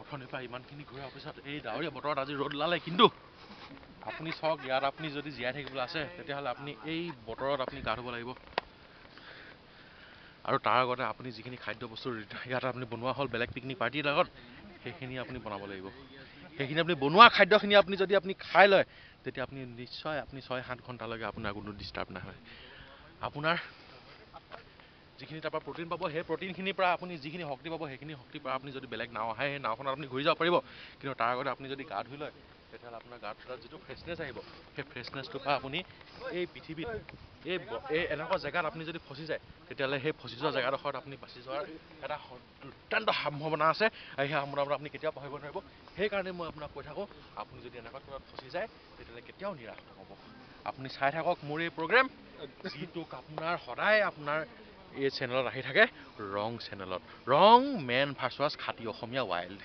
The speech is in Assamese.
অথনিৰ পৰা ইমানখিনি ঘূৰাৰ পিছত এই ডাৱৰীয়া বতৰত আজি ৰ'দ ওলালে, কিন্তু আপুনি চাওক ইয়াত আপুনি যদি জীয়াই থাকিবলৈ আছে তেতিয়াহ'লে আপুনি এই বতৰত আপুনি গা ধুব লাগিব। আৰু তাৰ আগতে আপুনি যিখিনি খাদ্য বস্তু ইয়াত আপুনি বনোৱা হ'ল বেলেগ পিকনিক পাৰ্টিৰ লগত, সেইখিনি আপুনি বনাব লাগিব। সেইখিনি আপুনি বনোৱা খাদ্যখিনি আপুনি যদি আপুনি খাই লয়, তেতিয়া আপুনি নিশ্চয় আপুনি 6-7 ঘণ্টালৈকে আপোনাৰ কোনো ডিষ্টাৰ্ব নহয়। আপোনাৰ যিখিনি তাৰপৰা প্ৰটিন পাব, সেই প্ৰটিনখিনিৰ পৰা আপুনি যিখিনি শক্তি পাব, সেইখিনি শক্তিৰ পৰা আপুনি যদি বেলেগ নাও আহে, সেই নাওখনত আপুনি ঘূৰি যাব পাৰিব। কিন্তু তাৰ আগতে আপুনি যদি গা ধুই লয়, তেতিয়াহ'লে আপোনাৰ গাত যিটো ফ্ৰেছনেছ আহিব, সেই ফ্ৰেছনেছটোৰ পৰা আপুনি এই পৃথিৱীত এই এনেকুৱা জেগাত আপুনি যদি ফচি যায়, তেতিয়াহ'লে সেই ফচি যোৱা জেগাডোখৰত আপুনি বাচি যোৱাৰ এটা অত্যন্ত সম্ভাৱনা আছে, আৰু সেই সম্ভাৱনা আপুনি কেতিয়াও পাহৰিব নোৱাৰিব। সেইকাৰণে মই আপোনাক কৈ থাকোঁ, আপুনি যদি এনেকুৱা কিবাত ফচি যায়, তেতিয়াহ'লে কেতিয়াও নিৰাশ নহ'ব। আপুনি চাই থাকক মোৰ এই প্ৰগ্ৰেম, যিটোক আপোনাৰ সদায় আপোনাৰ এই চেনেলত আহি থাকে, ৰং চেনেলত। ৰং মেন ভাৰ্চেছ খাটি অসমীয়া ৱাইল্ড।